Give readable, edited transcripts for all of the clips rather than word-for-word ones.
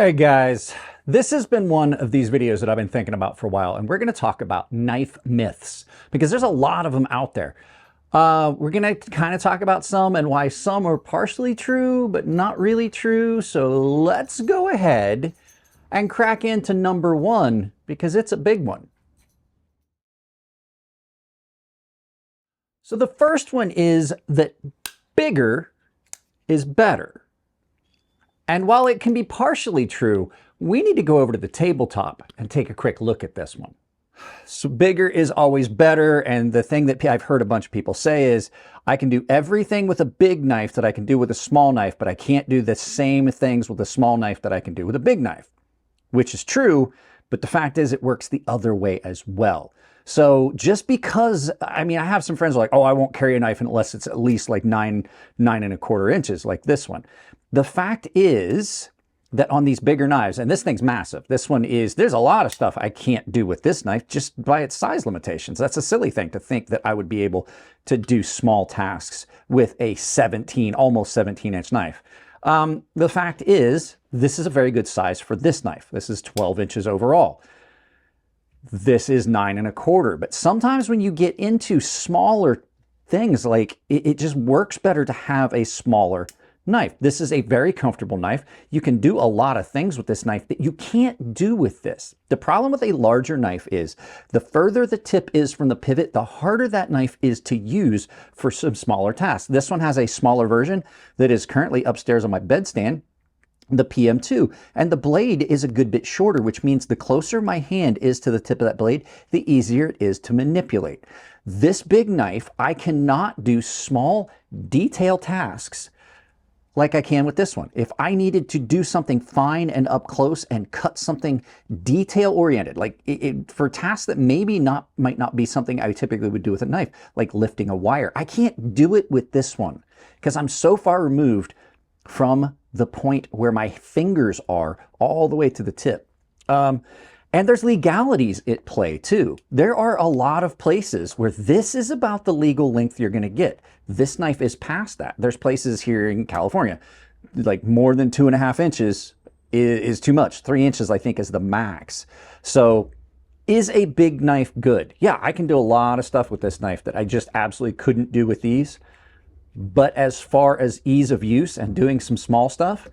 right, guys, this has been one of these videos that I've been thinking about for a while, and we're going to talk about knife myths because there's a lot of them out there. We're going to kind of talk about some and why some are partially true, but not really true. So let's go ahead and crack into number one because it's a big one. So the first one is that bigger is better. And while it can be partially true, we need to go over to the tabletop and take a quick look at this one. So bigger is always better, and the thing that I've heard a bunch of people say is, I can do everything with a big knife that I can do with a small knife, but I can't do the same things with a small knife that I can do with a big knife, which is true, but the fact is it works the other way as well. So just because, I mean, I have some friends who are like, oh, I won't carry a knife unless it's at least like 9.25 inches like this one. The fact is that on these bigger knives, and this thing's massive, this one is, there's a lot of stuff I can't do with this knife just by its size limitations. That's a silly thing to think that I would be able to do small tasks with a 17, almost 17-inch knife. The fact is, this is a very good size for this knife. This is 12 inches overall. This is 9.25, but sometimes when you get into smaller things, like it just works better to have a smaller knife. This is a very comfortable knife. You can do a lot of things with this knife that you can't do with this. The problem with a larger knife is the further the tip is from the pivot, the harder that knife is to use for some smaller tasks. This one has a smaller version that is currently upstairs on my bedstand, the PM2, and the blade is a good bit shorter, which means the closer my hand is to the tip of that blade, the easier it is to manipulate. This big knife, I cannot do small detail tasks like I can with this one. If I needed to do something fine and up close and cut something detail oriented, like for tasks that maybe might not be something I typically would do with a knife, like lifting a wire, I can't do it with this one because I'm so far removed from the point where my fingers are all the way to the tip. And there's legalities at play too. There are a lot of places where this is about the legal length you're going to get. This knife is past that. There's places here in California, like more than 2.5 inches is too much. 3 inches, I think, is the max. So is a big knife good? Yeah, I can do a lot of stuff with this knife that I just absolutely couldn't do with these. But as far as ease of use and doing some small stuff,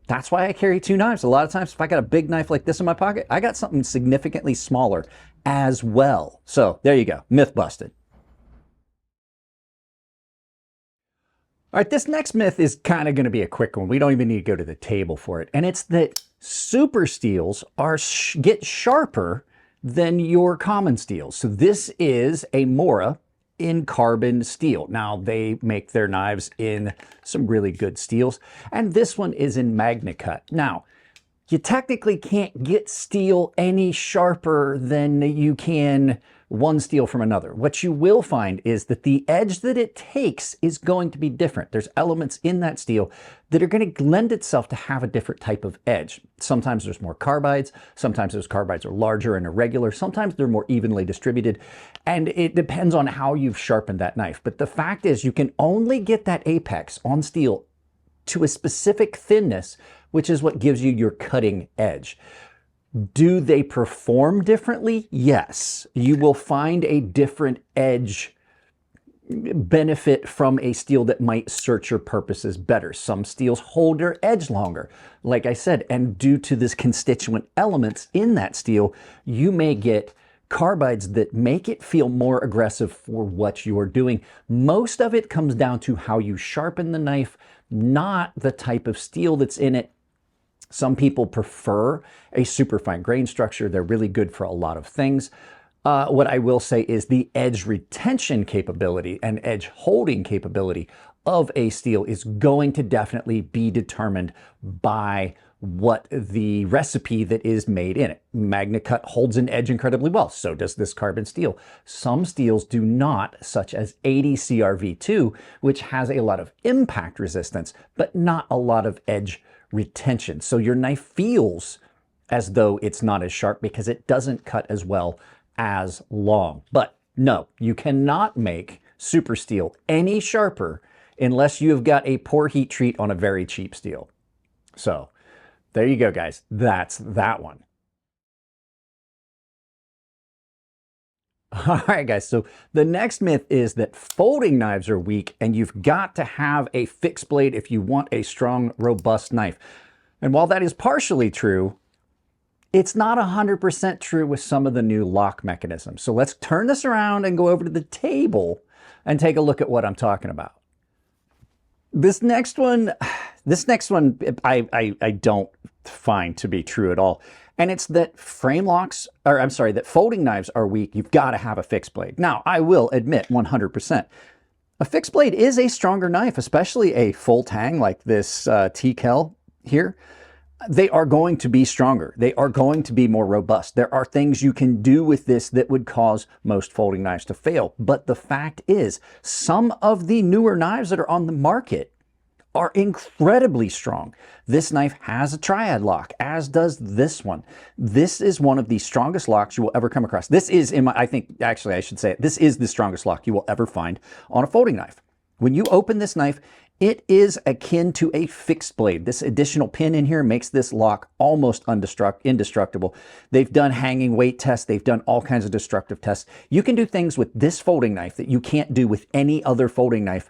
that's why I carry two knives. A lot of times if I got a big knife like this in my pocket, I got something significantly smaller as well. So there you go, myth busted. All right, this next myth is kind of going to be a quick one. We don't even need to go to the table for it. And it's that super steels get sharper than your common steels. So this is a Mora in carbon steel. Now they make their knives in some really good steels, and this one is in MagnaCut. Now you technically can't get steel any sharper than you can one steel from another. What you will find is that the edge that it takes is going to be different. There's elements in that steel that are going to lend itself to have a different type of edge. Sometimes there's more carbides, sometimes those carbides are larger and irregular, sometimes they're more evenly distributed, and it depends on how you've sharpened that knife. But the fact is you can only get that apex on steel to a specific thinness, which is what gives you your cutting edge. Do they perform differently? Yes. You will find a different edge benefit from a steel that might suit your purposes better. Some steels hold their edge longer, like I said, and due to this constituent elements in that steel, you may get carbides that make it feel more aggressive for what you are doing. Most of it comes down to how you sharpen the knife, not the type of steel that's in it. Some people prefer a super fine grain structure. They're really good for a lot of things. What I will say is the edge retention capability and edge holding capability of a steel is going to definitely be determined by what the recipe that is made in it. MagnaCut holds an edge incredibly well. So does this carbon steel. Some steels do not, such as 80 CRV2, which has a lot of impact resistance, but not a lot of edge retention. So your knife feels as though it's not as sharp because it doesn't cut as well as long. But no, you cannot make super steel any sharper unless you've got a poor heat treat on a very cheap steel. So there you go, guys. That's that one. All right, guys, so the next myth is that folding knives are weak and you've got to have a fixed blade if you want a strong, robust knife. And while that is partially true, it's not 100% true with some of the new lock mechanisms. So let's turn this around and go over to the table and take a look at what I'm talking about. This next one I don't find to be true at all. And it's that that folding knives are weak. You've got to have a fixed blade. Now, I will admit 100%. A fixed blade is a stronger knife, especially a full tang like this TKL here. They are going to be stronger. They are going to be more robust. There are things you can do with this that would cause most folding knives to fail. But the fact is, some of the newer knives that are on the market are incredibly strong. This knife has a triad lock, as does this one. This is one of the strongest locks you will ever come across. This is, I should say it, this is the strongest lock you will ever find on a folding knife. When you open this knife, it is akin to a fixed blade. This additional pin in here makes this lock almost indestructible. They've done hanging weight tests. They've done all kinds of destructive tests. You can do things with this folding knife that you can't do with any other folding knife.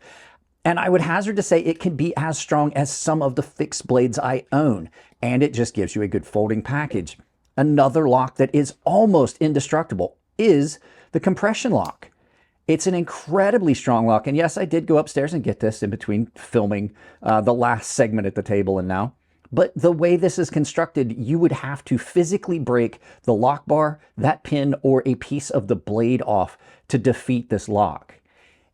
And I would hazard to say it can be as strong as some of the fixed blades I own. And it just gives you a good folding package. Another lock that is almost indestructible is the compression lock. It's an incredibly strong lock. And yes, I did go upstairs and get this in between filming the last segment at the table and now. But the way this is constructed, you would have to physically break the lock bar, that pin, or a piece of the blade off to defeat this lock.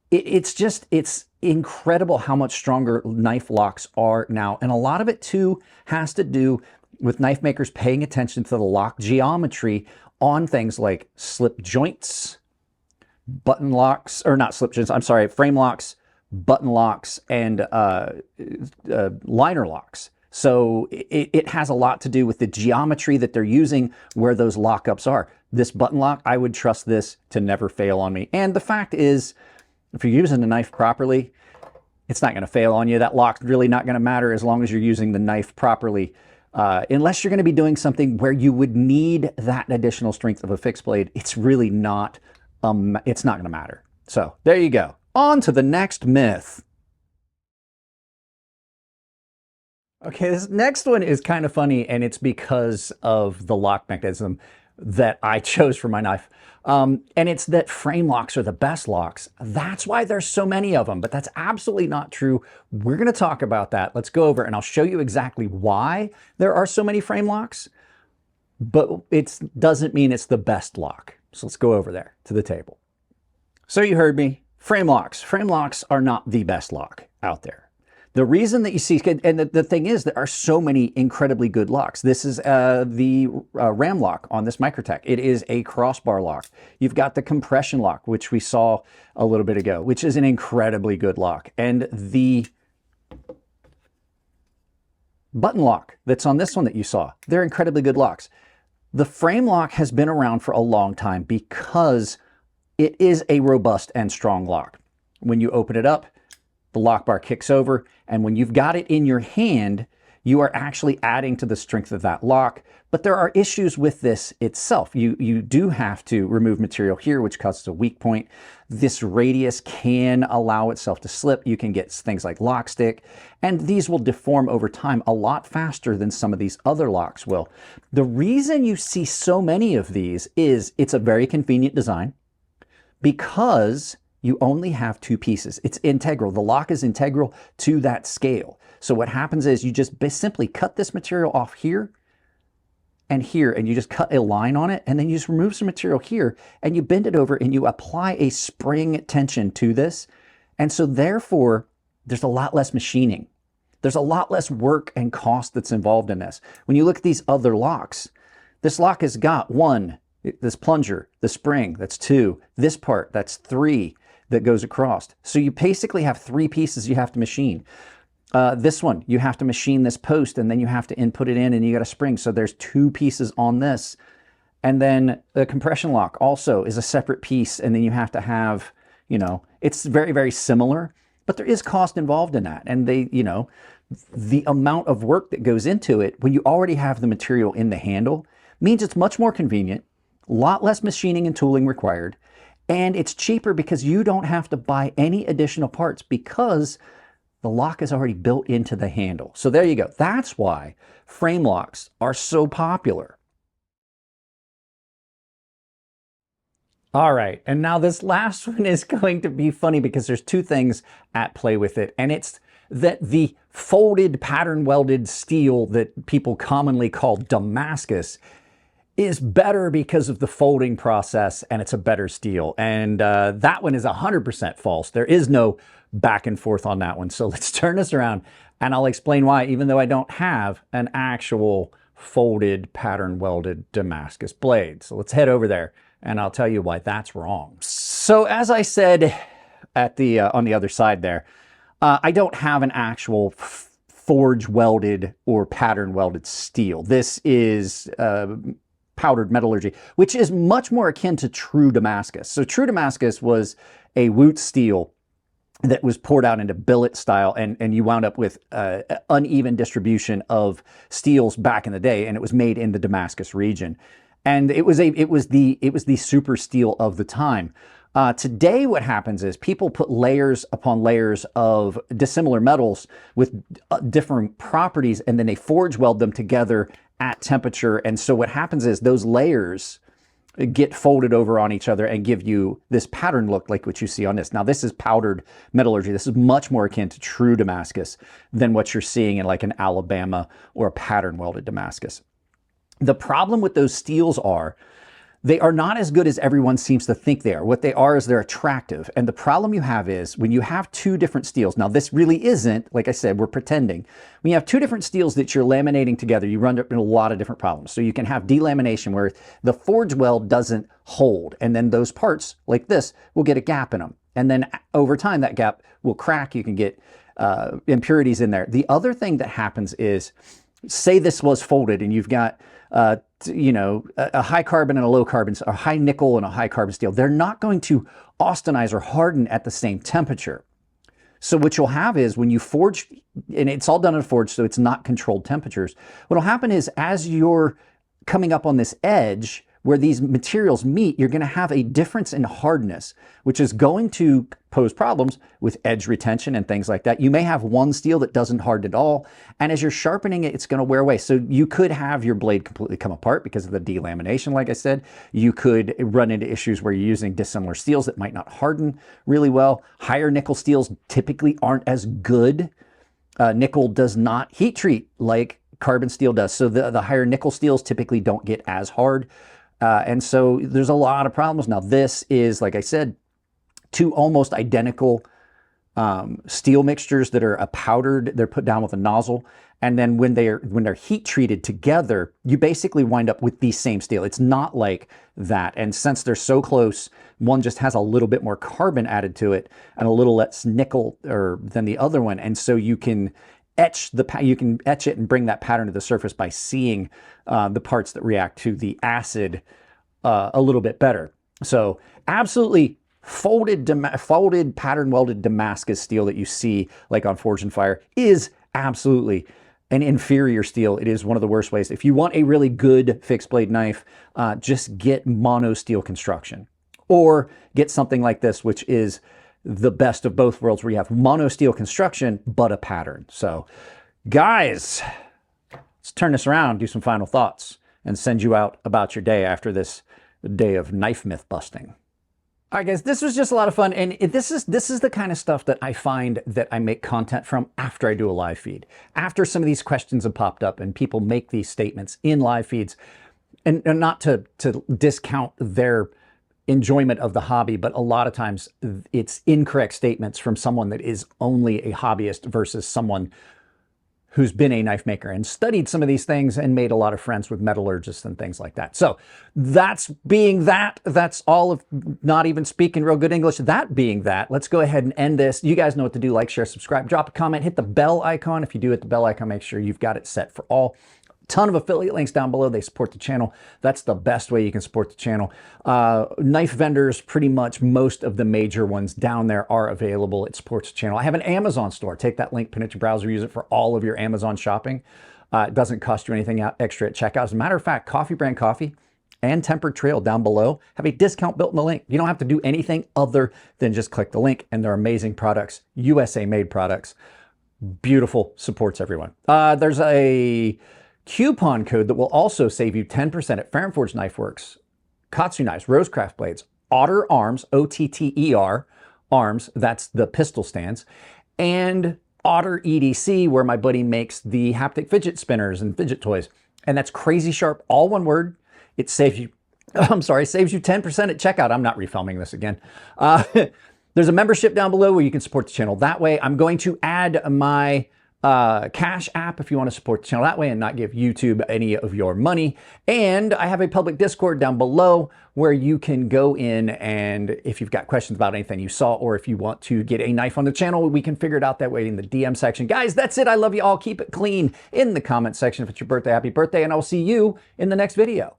It's incredible how much stronger knife locks are now. And a lot of it too has to do with knife makers paying attention to the lock geometry on things like slip joints, button locks, or not slip joints, I'm sorry, frame locks, button locks, and liner locks. So it has a lot to do with the geometry that they're using where those lockups are. This button lock, I would trust this to never fail on me. And the fact is, if you're using the knife properly, it's not going to fail on you. That lock's really not going to matter as long as you're using the knife properly. Unless you're going to be doing something where you would need that additional strength of a fixed blade, it's really not, it's not going to matter. So there you go. On to the next myth. Okay, this next one is kind of funny, and it's because of the lock mechanism that I chose for my knife. And it's that frame locks are the best locks. That's why there's so many of them, but that's absolutely not true. We're going to talk about that. Let's go over and I'll show you exactly why there are so many frame locks, but it doesn't mean it's the best lock. So let's go over there to the table. So you heard me, frame locks. Frame locks are not the best lock out there. The reason that you see, and the thing is, there are so many incredibly good locks. This is the ram lock on this Microtech. It is a crossbar lock. You've got the compression lock, which we saw a little bit ago, which is an incredibly good lock. And the button lock that's on this one that you saw, they're incredibly good locks. The frame lock has been around for a long time because it is a robust and strong lock. When you open it up, the lock bar kicks over, and when you've got it in your hand, you are actually adding to the strength of that lock. But there are issues with this itself. You do have to remove material here, which causes a weak point. This radius can allow itself to slip. You can get things like lock stick, and these will deform over time a lot faster than some of these other locks will. The reason you see so many of these is it's a very convenient design because you only have two pieces. It's integral. The lock is integral to that scale. So what happens is you just simply cut this material off here and here, and you just cut a line on it, and then you just remove some material here, and you bend it over, and you apply a spring tension to this. And so therefore, there's a lot less machining. There's a lot less work and cost that's involved in this. When you look at these other locks, this lock has got one, this plunger, the spring, that's two, this part, that's three, that goes across. So you basically have three pieces you have to machine. This one, you have to machine this post, and then you have to input it in, and you got a spring. So there's two pieces on this. And then the compression lock also is a separate piece, and then you have to have, you know, it's very, very similar, but there is cost involved in that. And they, you know, the amount of work that goes into it when you already have the material in the handle means it's much more convenient, a lot less machining and tooling required, and it's cheaper because you don't have to buy any additional parts because the lock is already built into the handle. So there you go. That's why frame locks are so popular. All right, and now this last one is going to be funny because there's two things at play with it, and it's that the folded pattern welded steel that people commonly call Damascus is better because of the folding process, and it's a better steel. And that one is 100% false. There is no back and forth on that one. So let's turn this around and I'll explain why, even though I don't have an actual folded pattern welded Damascus blade. So let's head over there and I'll tell you why that's wrong. So as I said at the on the other side there, I don't have an actual forge welded or pattern welded steel. This is powdered metallurgy, which is much more akin to true Damascus. So true Damascus was a Wootz steel that was poured out into billet style, and you wound up with uneven distribution of steels back in the day, and it was made in the Damascus region. And it was the super steel of the time. Today what happens is people put layers upon layers of dissimilar metals with different properties, and then they forge weld them together at temperature. And so what happens is those layers get folded over on each other and give you this pattern look like what you see on this. Now this is powdered metallurgy. This is much more akin to true Damascus than what you're seeing in like an Alabama or a pattern welded Damascus. The problem with those steels are they are not as good as everyone seems to think they are. What they are is they're attractive. And the problem you have is when you have two different steels, now this really isn't, like I said, we're pretending. When you have two different steels that you're laminating together, you run into a lot of different problems. So you can have delamination where the forge weld doesn't hold. And then those parts like this will get a gap in them. And then over time, that gap will crack. You can get impurities in there. The other thing that happens is, say this was folded and you've got a high carbon and a low carbon, a high nickel and a high carbon steel. They're not going to austenize or harden at the same temperature. So what you'll have is when you forge, and it's all done in a forge, so it's not controlled temperatures. What'll happen is as you're coming up on this edge where these materials meet, you're going to have a difference in hardness, which is going to pose problems with edge retention and things like that. You may have one steel that doesn't harden at all, and as you're sharpening it, it's going to wear away. So you could have your blade completely come apart because of the delamination, like I said. You could run into issues where you're using dissimilar steels that might not harden really well. Higher nickel steels typically aren't as good. Nickel does not heat treat like carbon steel does. So the higher nickel steels typically don't get as hard. And so there's a lot of problems. Now this is, like I said, two almost identical steel mixtures that are powdered. They're put down with a nozzle. And then when they're heat treated together, you basically wind up with the same steel. It's not like that. And since they're so close, one just has a little bit more carbon added to it and a little less nickel than the other one. And so you can etch it and bring that pattern to the surface by seeing the parts that react to the acid a little bit better. So absolutely folded pattern welded Damascus steel that you see like on Forged and Fire is absolutely an inferior steel. It is one of the worst ways. If you want a really good fixed blade knife, just get mono steel construction, or get something like this, which is the best of both worlds, where you have mono steel construction but a pattern. So guys, let's turn this around, do some final thoughts, and send you out about your day after this day of knife myth busting. All right, guys, this was just a lot of fun, and this is the kind of stuff that I find that I make content from after I do a live feed. After some of these questions have popped up and people make these statements in live feeds, and not to discount their enjoyment of the hobby, but a lot of times it's incorrect statements from someone that is only a hobbyist versus someone who's been a knife maker and studied some of these things and made a lot of friends with metallurgists and things like that. So that's all of not even speaking real good English. That being that, let's go ahead and end this. You guys know what to do. Like, share, subscribe, drop a comment, hit the bell icon. If you do hit the bell icon, make sure you've got it set for all. Ton of affiliate links down below. They support the channel. That's the best way you can support the channel. Knife vendors, pretty much most of the major ones down there are available. It supports the channel. I have an Amazon store. Take that link, pin it to your browser, use it for all of your Amazon shopping. It doesn't cost you anything extra at checkout. As a matter of fact, Coffee Brand Coffee and Tempered Trail down below have a discount built in the link. You don't have to do anything other than just click the link, and they're amazing products, USA made products. Beautiful, supports everyone. There's a coupon code that will also save you 10% at Fair & Forge Knife Works, KATSU Knives, Rosecraft Blades, Otter Arms, O-T-T-E-R, Arms, that's the pistol stands, and Otter EDC, where my buddy makes the haptic fidget spinners and fidget toys. And that's Crazy Sharp, all one word. It saves you, saves you 10% at checkout. I'm not refilming this again. There's a membership down below where you can support the channel that way. I'm going to add my Cash app if you want to support the channel that way and not give YouTube any of your money. And I have a public Discord down below where you can go in, and if you've got questions about anything you saw, or if you want to get a knife on the channel, we can figure it out that way in the DM section. Guys, that's it. I love you all. Keep it clean in the comment section. If it's your birthday, happy birthday, and I'll see you in the next video.